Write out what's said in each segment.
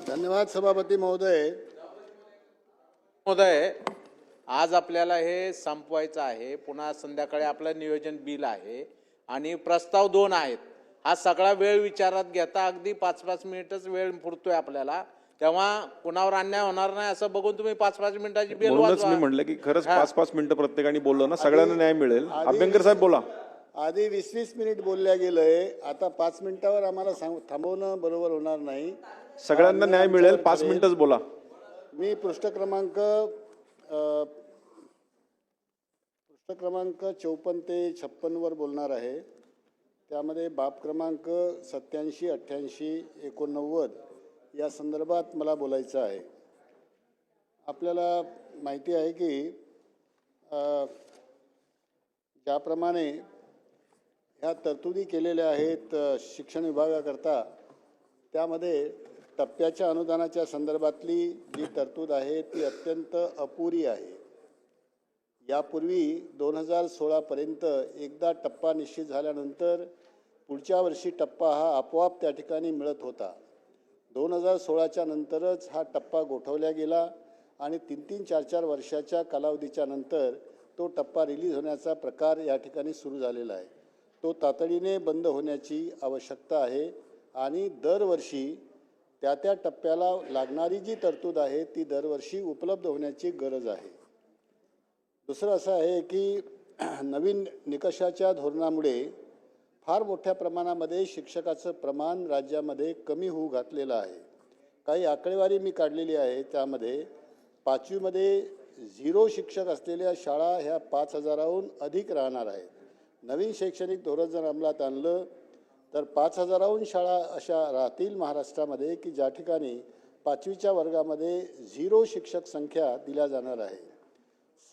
धन्यवाद सभापती महोदय. महोदय, आज आपल्याला हे संपवायचं आहे. पुन्हा संध्याकाळी आपलं नियोजन बिल आहे आणि प्रस्ताव 2 आहेत. हा सगळा वेळ विचारात घेता अगदी 5-5 मिनिटच वेळ पुरतोय आपल्याला. तेव्हा कुणावर अन्याय होणार नाही असं बघून तुम्ही 5-5 मिनिटाची बिल म्हणूनच वाचवा. मी म्हटलं की खरंच 5-5 मिनिटं प्रत्येकाने बोललं ना सगळ्यांना न्याय मिळेल. अभ्यंकर साहेब बोला. आधी 20-20 मिनिट बोलल्या गेलंय. आता 5 मिनिटावर आम्हाला थांबवणं बरोबर होणार नाही. सगळ्यांना न्याय मिळेल. 5 मिनिटच बोला. मी पृष्ठ क्रमांक 54 ते 56 वर बोलणार आहे. त्यामध्ये बाब क्रमांक 87, 88, 89 या संदर्भात मला बोलायचं आहे. आपल्याला माहिती आहे की ज्याप्रमाणे ह्या तरतुदी केलेल्या आहेत शिक्षण विभागाकरता, त्यामध्ये टप्प्याच्या अनुदानाच्या संदर्भातली जी तरतूद आहे ती अत्यंत अपुरी आहे. यापूर्वी 2016पर्यंत एकदा टप्पा निश्चित झाल्यानंतर पुढच्या वर्षी टप्पा हा आपोआप त्या ठिकाणी मिळत होता. 2016च्या नंतरच हा टप्पा गोठवला गेला आणि 3-3, 4-4 वर्षाच्या कालावधीच्या नंतर तो टप्पा रिलीज होण्याचा प्रकार या ठिकाणी सुरू झालेला आहे. तो तातडीने बंद होण्याची आवश्यकता आहे आणि दरवर्षी त्या टप्प्याला लागणारी जी तरतूद आहे ती दरवर्षी उपलब्ध होण्याची गरज आहे. दुसरं असं आहे की नवीन निकषाच्या धोरणामुळे फार मोठ्या प्रमाणामध्ये शिक्षकाचं प्रमाण राज्यामध्ये कमी होऊ घातलेलं आहे. काही आकडेवारी मी काढलेली आहे. त्यामध्ये 5वीमध्ये 0 शिक्षक असलेल्या शाळा ह्या 5000हून अधिक राहणार आहेत. नवीन शैक्षणिक धोरण जर अंमलात आणलं तर 5000हून शाळा अशा राहतील महाराष्ट्रामध्ये की ज्या ठिकाणी 5वीच्या वर्गामध्ये 0 शिक्षक संख्या दिल्या जाणार आहे.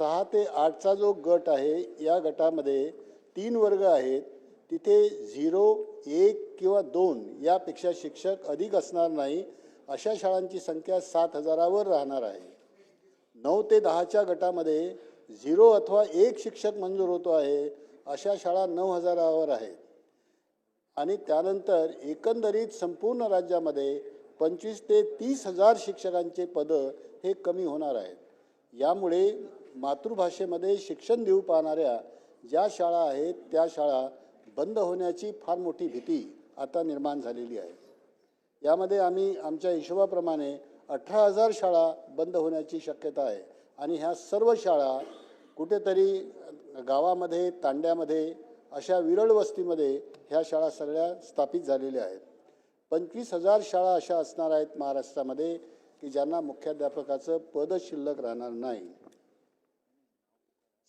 6 ते 8चा जो गट आहे या गटामध्ये 3 वर्ग आहेत. तिथे 0, 1 किंवा 2 यापेक्षा शिक्षक अधिक असणार नाही. अशा शाळांची संख्या 7000वर राहणार आहे. 9 ते 10च्या गटामध्ये 0 अथवा 1 शिक्षक मंजूर होतो आहे. अशा शाळा 9000वर आहेत. आणि त्यानंतर एकंदरीत संपूर्ण राज्यामध्ये 25 ते 30,000 शिक्षकांचे पदं हे कमी होणार आहेत. यामुळे मातृभाषेमध्ये शिक्षण देऊ पाहणाऱ्या ज्या शाळा आहेत त्या शाळा बंद होण्याची फार मोठी भीती आता निर्माण झालेली आहे. यामध्ये आम्ही आमच्या हिशोबाप्रमाणे 18,000 शाळा बंद होण्याची शक्यता आहे आणि ह्या सर्व शाळा कुठेतरी गावामध्ये, तांड्यामध्ये, अशा विरळ वस्तीमध्ये ह्या शाळा सगळ्या स्थापित झालेल्या आहेत. 25,000 शाळा अशा असणार आहेत महाराष्ट्रामध्ये की ज्यांना मुख्याध्यापकाचं पद शिल्लक राहणार नाही.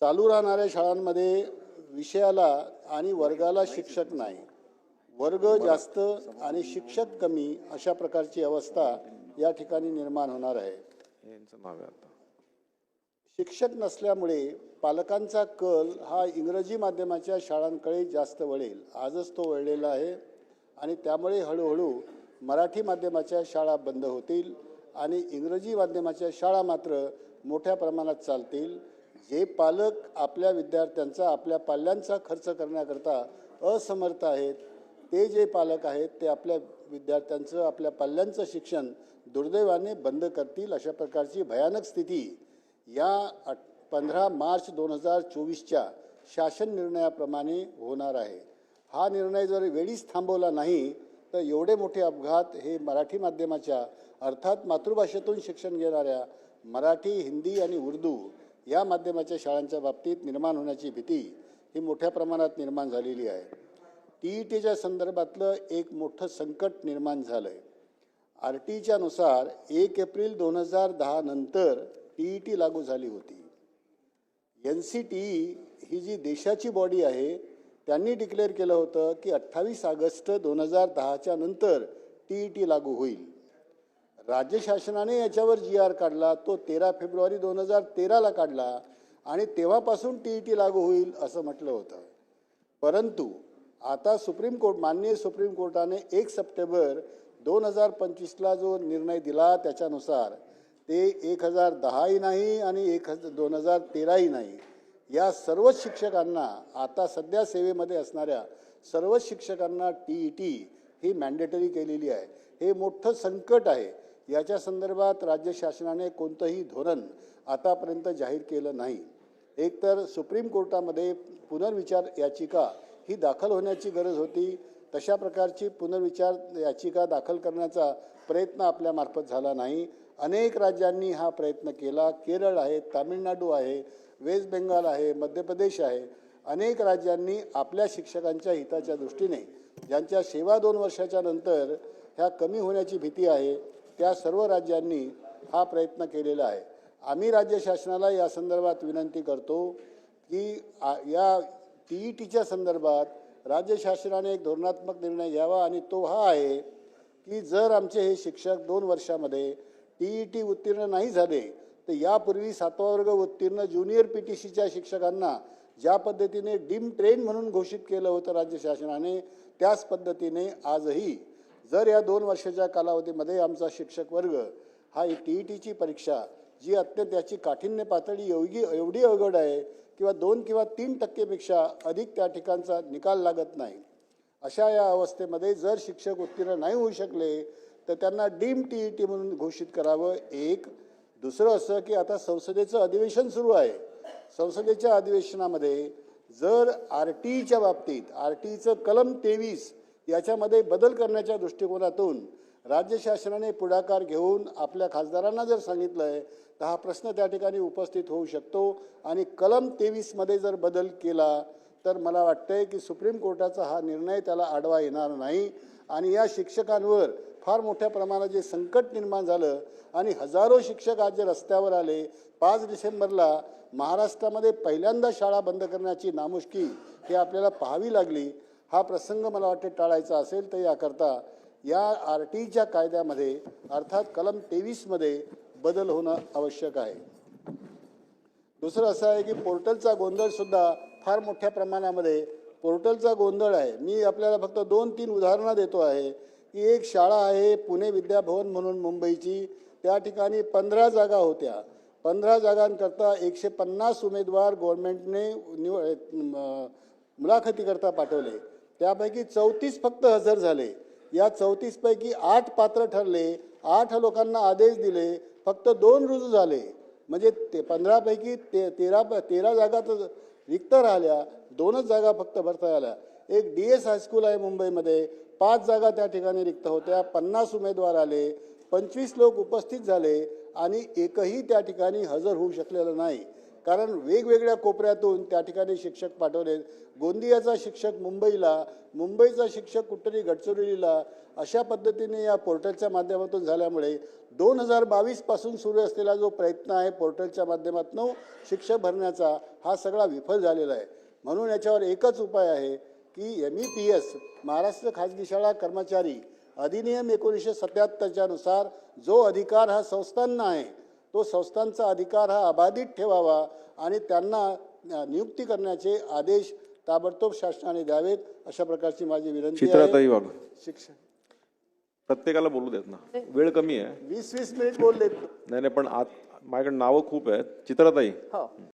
चालू राहणाऱ्या शाळांमध्ये विषयाला आणि वर्गाला शिक्षक नाही, वर्ग जास्त आणि शिक्षक कमी अशा प्रकारची अवस्था या ठिकाणी निर्माण होणार आहे. शिक्षक नसल्यामुळे पालकांचा कल हा इंग्रजी माध्यमाच्या शाळांकडे जास्त वळेल. आजच तो वळलेला आहे आणि त्यामुळे हळूहळू मराठी माध्यमाच्या शाळा बंद होतील आणि इंग्रजी माध्यमाच्या शाळा मात्र मोठ्या प्रमाणात चालतील. जे पालक आपल्या विद्यार्थ्यांचा, आपल्या पाल्यांचा खर्च करण्याकरता असमर्थ आहेत, ते जे पालक आहेत ते आपल्या विद्यार्थ्यांचं, आपल्या पाल्यांचं शिक्षण दुर्दैवाने बंद करतील. अशा प्रकारची भयानक स्थिती या 15 मार्च 2024च्या शासन निर्णयाप्रमाणे होणार आहे. हा निर्णय जर वेळीच थांबवला नाही तर एवढे मोठे अपघात हे मराठी माध्यमाच्या अर्थात मातृभाषेतून शिक्षण घेणाऱ्या मराठी, हिंदी आणि उर्दू या माध्यमाच्या शाळांच्या बाबतीत निर्माण होण्याची भीती ही मोठ्या प्रमाणात निर्माण झालेली आहे. TETच्या संदर्भातलं एक मोठं संकट निर्माण झालं आहे. RTच्या नुसार 1 एप्रिल 2010 नंतर TET लागू झाली होती. NCTE ही जी देशाची बॉडी आहे त्यांनी डिक्लेअर केलं होतं की 28 ऑगस्ट 2010च्या नंतर TET लागू होईल. राज्य शासनाने याच्यावर GR काढला. तो 13 फेब्रुवारी 2013ला काढला आणि तेव्हापासून TET लागू होईल असं म्हटलं होतं. परंतु आता माननीय सुप्रीम कोर्टाने 1 सप्टेंबर 2025ला जो निर्णय दिला त्याच्यानुसार ते 1010ही नाही आणि 2013ही नाही, या सर्वच शिक्षकांना, आता सध्या सेवेमध्ये असणाऱ्या सर्वच शिक्षकांना TET ही मॅन्डेटरी केलेली आहे. हे मोठं संकट आहे. याच्या संदर्भात राज्य शासनाने कोणतंही धोरण आतापर्यंत जाहीर केलं नाही. एकतर सुप्रीम कोर्टामध्ये पुनर्विचार याचिका ही दाखल होण्याची गरज होती. तशा प्रकारची पुनर्विचार याचिका दाखल करण्याचा प्रयत्न आपल्यामार्फत झाला नाही. अनेक राज्यांनी हा प्रयत्न केला. केरळ आहे, तामिळनाडू आहे, वेस्ट बेंगाल आहे, मध्य प्रदेश आहे. अनेक राज्यांनी आपल्या शिक्षकांच्या हिताच्या दृष्टीने ज्यांच्या सेवा 2 वर्षाच्या नंतर ह्या कमी होण्याची भीती आहे त्या सर्व राज्यांनी हा प्रयत्न केलेला आहे. आम्ही राज्य शासनाला या संदर्भात विनंती करतो की या TETच्या संदर्भात राज्य शासनाने एक धोरणात्मक निर्णय घ्यावा आणि तो हा आहे की जर आमचे हे शिक्षक 2 वर्षामध्ये TET उत्तीर्ण नाही झाले तर यापूर्वी 7वा वर्ग उत्तीर्ण ज्युनियर PTCच्या शिक्षकांना ज्या पद्धतीने डीम ट्रेन म्हणून घोषित केलं होतं राज्य शासनाने, त्याच पद्धतीने आजही जर या 2 वर्षाच्या कालावधीमध्ये आमचा शिक्षक वर्ग हा TETची परीक्षा जी अत्यंत त्याची काठिण्य पातळी एवढी अवघड आहे किंवा 2 किंवा 3% अधिक त्या ठिकाणचा निकाल लागत नाही, अशा या अवस्थेमध्ये जर शिक्षक उत्तीर्ण नाही होऊ शकले तर त्यांना डीम TET म्हणून घोषित करावं. एक दुसरं असं की आता संसदेचं अधिवेशन सुरू आहे. संसदेच्या अधिवेशनामध्ये जर RTच्या बाबतीत RTचं कलम 23 याच्यामध्ये बदल करण्याच्या दृष्टिकोनातून राज्य शासनाने पुढाकार घेऊन आपल्या खासदारांना जर सांगितलं आहे तर हा प्रश्न त्या ठिकाणी उपस्थित होऊ शकतो. आणि कलम 23मध्ये जर बदल केला तर मला वाटतंय की सुप्रीम कोर्टाचा हा निर्णय त्याला आडवा येणार नाही आणि या शिक्षकांवर फार मोठ्या प्रमाणात जे संकट निर्माण झालं आणि हजारो शिक्षक आज जे रस्त्यावर आले. 5 डिसेंबरला महाराष्ट्रामध्ये पहिल्यांदा शाळा बंद करण्याची नामुष्की ही आपल्याला पाहावी लागली. हा प्रसंग मला वाटते टाळायचा असेल तर याकरता या RTच्या कायद्यामध्ये अर्थात कलम 23मध्ये बदल होणं आवश्यक आहे. दुसरं असं आहे की पोर्टलचा गोंधळ सुद्धा फार मोठ्या प्रमाणामध्ये पोर्टलचा गोंधळ आहे. मी आपल्याला फक्त 2-3 उदाहरणं देतो आहे की एक शाळा आहे पुणे विद्याभवन म्हणून मुंबईची. त्या ठिकाणी 15 जागा होत्या. 15 जागांकरता 150 उमेदवार गव्हर्नमेंटने मुलाखतीकरता पाठवले. त्यापैकी 34 फक्त हजर झाले. या 34 पैकी 8 पात्र ठरले. 8 लोकांना आदेश दिले. फक्त 2 रुजू झाले. म्हणजे 15 पैकी 13 जागा तर रिक्त राहिल्या. 2च जागा फक्त भरता आल्या. एक DS हायस्कूल आहे मुंबईमध्ये. 5 जागा त्या ठिकाणी रिक्त होत्या. 50 उमेदवार आले. 25 लोक उपस्थित झाले आणि एकही त्या ठिकाणी हजर होऊ शकलेलं नाही. कारण वेगवेगळ्या कोपऱ्यातून त्या ठिकाणी शिक्षक पाठवले. गोंदियाचा शिक्षक मुंबईला, मुंबईचा शिक्षक कुठेतरी गडचिरोलीला, अशा पद्धतीने या पोर्टलच्या माध्यमातून झाल्यामुळे 2022 पासून सुरू असलेला जो प्रयत्न आहे पोर्टलच्या माध्यमातून शिक्षक भरण्याचा हा सगळा विफल झालेला आहे. म्हणून याच्यावर एकच उपाय आहे की MEPS महाराष्ट्र खाजगी शाळा कर्मचारी अधिनियम 1977च्या नुसार जो अधिकार हा संस्थांना आहे तो संस्थांचा अधिकार हा अबाधित ठेवावा आणि त्यांना नियुक्ती करण्याचे आदेश ताबडतोब शासनाने द्यावेत, अशा प्रकारची माझी विनंती आहे. चित्राताई वाघ, शिक्षण प्रत्येकाला बोलू देत ना, वेळ कमी आहे. 20-20 मिनिट बोलले. नाही पण आज माझ्याकडे नावं खूप आहेत. चित्राताई.